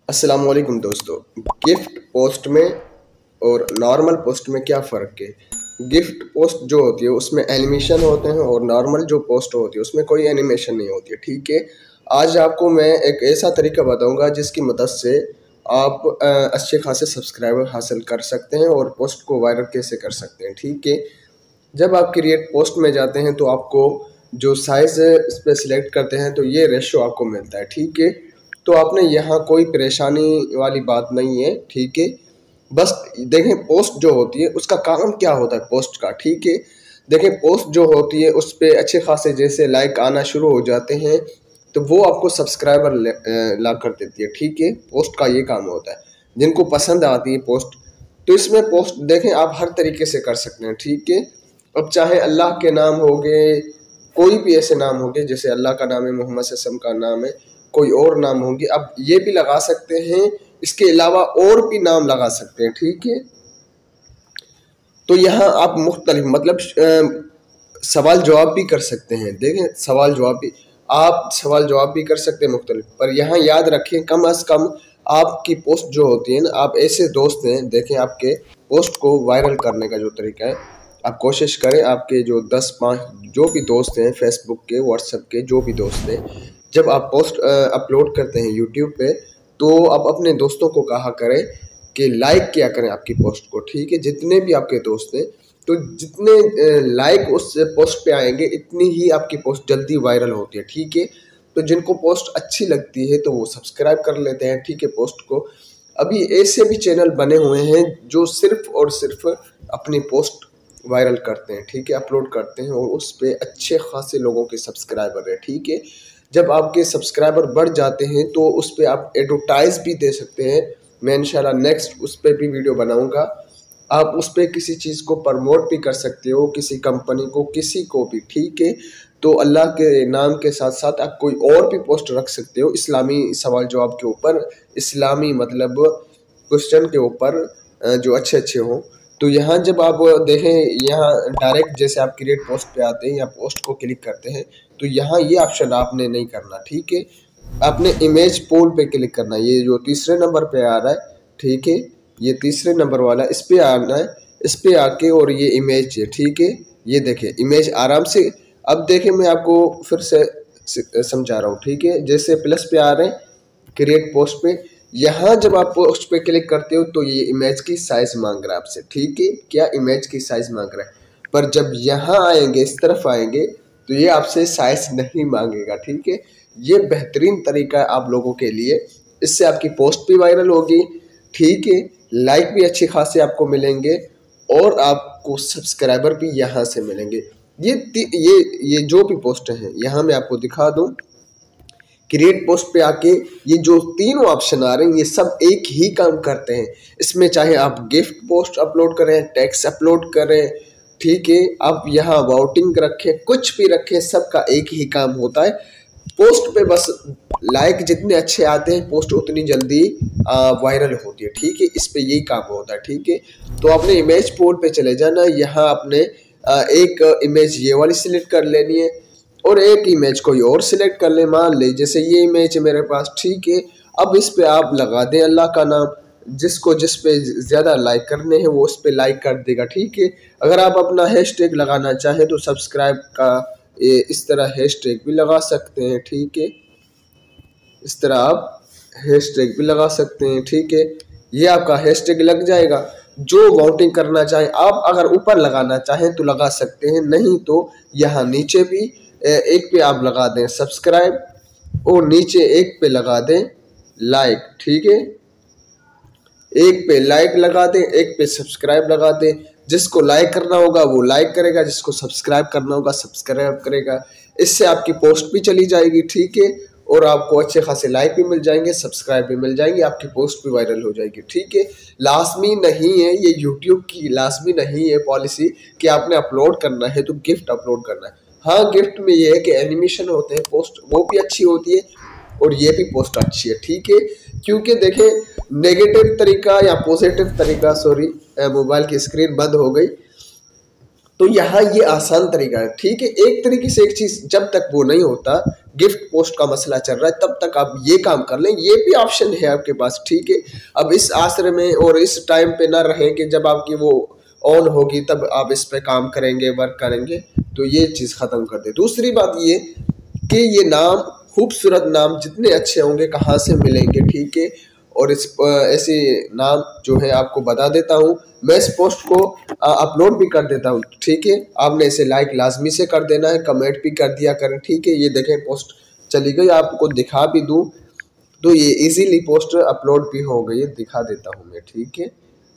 अस्सलाम वालेकुम दोस्तों। गिफ्ट पोस्ट में और नॉर्मल पोस्ट में क्या फ़र्क है? गिफ्ट पोस्ट जो होती है उसमें एनिमेशन होते हैं और नॉर्मल जो पोस्ट होती है उसमें कोई एनिमेशन नहीं होती है। ठीक है, आज आपको मैं एक ऐसा तरीका बताऊंगा जिसकी मदद से आप अच्छे खासे सब्सक्राइबर हासिल कर सकते हैं और पोस्ट को वायरल कैसे कर सकते हैं। ठीक है, जब आप क्रिएट पोस्ट में जाते हैं तो आपको जो साइज़ इस पर सिलेक्ट करते हैं तो ये रेशो आपको मिलता है। ठीक है, तो आपने यहाँ कोई परेशानी वाली बात नहीं है। ठीक है, बस देखें पोस्ट जो होती है उसका काम क्या होता है पोस्ट का। ठीक है, देखें पोस्ट जो होती है उस पर अच्छे खासे जैसे लाइक आना शुरू हो जाते हैं तो वो आपको सब्सक्राइबर ला कर देती है। ठीक है, पोस्ट का ये काम होता है। जिनको पसंद आती है पोस्ट तो इसमें पोस्ट देखें आप हर तरीके से कर सकते हैं। ठीक है, अब चाहे अल्लाह के नाम हो गए, कोई भी ऐसे नाम हो गए, जैसे अल्लाह का नाम है, मोहम्मद सल्लल्लाहु अलैहि वसल्लम का नाम है, कोई और नाम होंगे, अब ये भी लगा सकते हैं, इसके अलावा और भी नाम लगा सकते हैं। ठीक है, तो यहाँ आप मुख्तलिफ मतलब सवाल जवाब भी कर सकते हैं। देखें सवाल जवाब भी आप सवाल जवाब भी कर सकते हैं मुख्तलिफ, पर यहाँ याद रखें कम अज़ कम आपकी पोस्ट जो होती है ना, आप ऐसे दोस्त हैं, देखें आपके पोस्ट को वायरल करने का जो तरीका है, आप कोशिश करें आपके जो 10-5 जो भी दोस्त हैं, फेसबुक के, व्हाट्सएप के जो भी दोस्त हैं, जब आप पोस्ट अपलोड करते हैं यूट्यूब पे तो आप अपने दोस्तों को कहा करें कि लाइक किया करें आपकी पोस्ट को। ठीक है, जितने भी आपके दोस्त हैं तो जितने लाइक उस पोस्ट पे आएंगे इतनी ही आपकी पोस्ट जल्दी वायरल होती है। ठीक है, तो जिनको पोस्ट अच्छी लगती है तो वो सब्सक्राइब कर लेते हैं। ठीक है, पोस्ट को अभी ऐसे भी चैनल बने हुए हैं जो सिर्फ और सिर्फ अपनी पोस्ट वायरल करते हैं। ठीक है, अपलोड करते हैं और उस पर अच्छे खासे लोगों के सब्सक्राइबर है। ठीक है, जब आपके सब्सक्राइबर बढ़ जाते हैं तो उस पर आप एडवर्टाइज भी दे सकते हैं। मैं इंशाल्लाह नेक्स्ट उस पर भी वीडियो बनाऊंगा। आप उस पर किसी चीज़ को प्रमोट भी कर सकते हो, किसी कंपनी को, किसी को भी। ठीक है, तो अल्लाह के नाम के साथ साथ आप कोई और भी पोस्ट रख सकते हो इस्लामी सवाल जवाब के ऊपर, इस्लामी मतलब क्वेश्चन के ऊपर जो अच्छे अच्छे हों। तो यहाँ जब आप देखें, यहाँ डायरेक्ट जैसे आप क्रिएट पोस्ट पे आते हैं या पोस्ट को क्लिक करते हैं तो यहाँ ये ऑप्शन आपने नहीं करना। ठीक है, आपने इमेज पोल पे क्लिक करना है, ये जो तीसरे नंबर पे आ रहा है। ठीक है, ये तीसरे नंबर वाला, इस पे आना है, इस पे आके और ये इमेज है। ठीक है, ये देखें इमेज आराम से। अब देखें मैं आपको फिर से समझा रहा हूँ। ठीक है, जैसे प्लस पे आ रहे हैं क्रिएट पोस्ट पे, यहाँ जब आप पोस्ट पे क्लिक करते हो तो ये इमेज की साइज मांग रहा है आपसे। ठीक है, क्या इमेज की साइज मांग रहा है, पर जब यहाँ आएंगे, इस तरफ आएंगे तो ये आपसे साइज नहीं मांगेगा। ठीक है, ये बेहतरीन तरीका है आप लोगों के लिए, इससे आपकी पोस्ट भी वायरल होगी। ठीक है, लाइक भी अच्छे खासे आपको मिलेंगे और आपको सब्सक्राइबर भी यहाँ से मिलेंगे। ये जो भी पोस्ट हैं यहाँ मैं आपको दिखा दूँ, क्रिएट पोस्ट पे आके ये जो तीनों ऑप्शन आ रहे हैं ये सब एक ही काम करते हैं। इसमें चाहे आप गिफ्ट पोस्ट अपलोड करें, टेक्स्ट अपलोड करें, ठीक है, आप यहाँ वोटिंग रखें, कुछ भी रखें, सबका एक ही काम होता है। पोस्ट पे बस लाइक जितने अच्छे आते हैं पोस्ट उतनी जल्दी वायरल होती है। ठीक है, इस पे यही काम होता है। ठीक है, तो आपने इमेज पोल पे चले जाना, यहाँ आपने एक इमेज ये वाली सिलेक्ट कर लेनी है और एक इमेज कोई और सिलेक्ट कर ले। मान ले जैसे ये इमेज है मेरे पास। ठीक है, अब इस पे आप लगा दें अल्लाह का नाम, जिसको जिस पे ज़्यादा लाइक करने हैं वो उस पे लाइक कर देगा। ठीक है, अगर आप अपना हैशटैग लगाना चाहें तो सब्सक्राइब का इस तरह हैशटैग भी लगा सकते हैं। ठीक है, इस तरह आप हैशटैग भी लगा सकते हैं। ठीक है, ये आपका हैशटैग लग जाएगा। जो वोटिंग करना चाहें आप, अगर ऊपर लगाना चाहें तो लगा सकते हैं, नहीं तो यहाँ नीचे भी एक पे आप लगा दें सब्सक्राइब और नीचे एक पे लगा दें लाइक। ठीक है, एक पे लाइक लगा दें, एक पे सब्सक्राइब लगा दें। जिसको लाइक करना होगा वो लाइक करेगा, जिसको सब्सक्राइब करना होगा सब्सक्राइब करेगा। इससे आपकी पोस्ट भी चली जाएगी। ठीक है, और आपको अच्छे खासे लाइक भी मिल जाएंगे, सब्सक्राइब भी मिल जाएंगे, आपकी पोस्ट भी वायरल हो जाएगी। ठीक है, लाजमी नहीं है, ये यूट्यूब की लाजमी नहीं है पॉलिसी कि आपने अपलोड करना है तो गिफ्ट अपलोड करना है। हाँ, गिफ्ट में ये है कि एनिमेशन होते हैं, पोस्ट वो भी अच्छी होती है और ये भी पोस्ट अच्छी है। ठीक है, क्योंकि देखें नेगेटिव तरीका या पॉजिटिव तरीका, सॉरी मोबाइल की स्क्रीन बंद हो गई, तो यहाँ ये आसान तरीका है, ठीक है। एक तरीके से एक चीज जब तक वो नहीं होता, गिफ्ट पोस्ट का मसला चल रहा है, तब तक आप ये काम कर लें, ये भी ऑप्शन है आपके पास, ठीक है। अब इस आसरे में और इस टाइम पे ना रहे कि जब आपकी वो ऑन होगी तब आप इस पे काम करेंगे, वर्क करेंगे, तो ये चीज खत्म कर दे। दूसरी बात ये कि ये नाम, खूबसूरत नाम जितने अच्छे होंगे कहाँ से मिलेंगे, ठीक है। और इस ऐसे नाम जो है आपको बता देता हूँ, मैं इस पोस्ट को अपलोड भी कर देता हूँ, ठीक है। आपने इसे लाइक लाजमी से कर देना है, कमेंट भी कर दिया करें, ठीक है। ये देखें पोस्ट चली गई, आपको दिखा भी दूँ तो ये इजीली पोस्ट अपलोड भी हो गई है, दिखा देता हूँ मैं, ठीक है।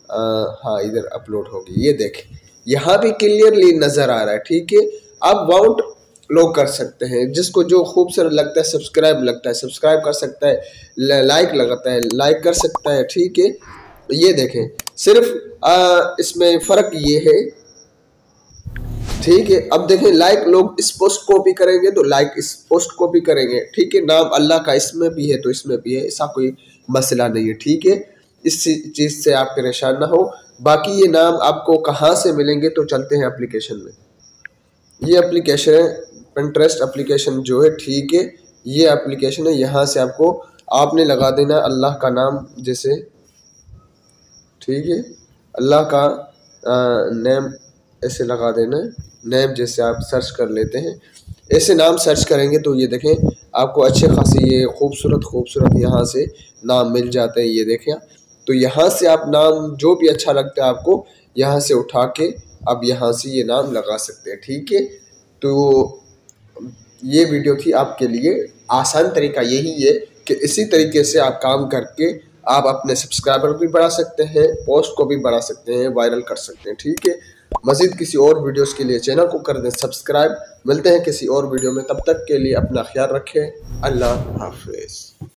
हाँ, इधर अपलोड हो गई, ये देखें यहाँ भी क्लियरली नज़र आ रहा है, ठीक है। आप वाउट लोग कर सकते हैं, जिसको जो खूबसूरत लगता है, सब्सक्राइब लगता है सब्सक्राइब कर सकता है, लाइक लगता है लाइक कर सकता है, ठीक है। ये देखें सिर्फ इसमें फ़र्क ये है, ठीक है। अब देखें लाइक लोग इस पोस्ट कॉपी करेंगे तो लाइक इस पोस्ट कॉपी करेंगे, ठीक है। नाम अल्लाह का इसमें भी है तो इसमें भी है, ऐसा कोई मसला नहीं है, ठीक है। इस चीज़ से आप परेशान ना हो। बाकी ये नाम आपको कहाँ से मिलेंगे, तो चलते हैं एप्लीकेशन में। ये एप्लीकेशन है पिंटरेस्ट एप्लीकेशन जो है, ठीक है। ये एप्लीकेशन है, यहाँ से आपने लगा देना अल्लाह का नाम जैसे, ठीक है। अल्लाह का नेम ऐसे लगा देना है, नेम जैसे आप सर्च कर लेते हैं, ऐसे नाम सर्च करेंगे तो ये देखें आपको अच्छे खासे ये खूबसूरत यहाँ से नाम मिल जाते हैं, ये देखें। तो यहाँ से आप नाम जो भी अच्छा लगता है आपको यहाँ से उठा के आप यहाँ से ये नाम लगा सकते हैं, ठीक है। तो ये वीडियो थी आपके लिए, आसान तरीका यही है कि इसी तरीके से आप काम करके आप अपने सब्सक्राइबर भी बढ़ा सकते हैं, पोस्ट को भी बढ़ा सकते हैं, वायरल कर सकते हैं, ठीक है। मज़ीद किसी और वीडियोस के लिए चैनल को कर दें सब्सक्राइब। मिलते हैं किसी और वीडियो में, तब तक के लिए अपना ख्याल रखें। अल्लाह हाफिज़।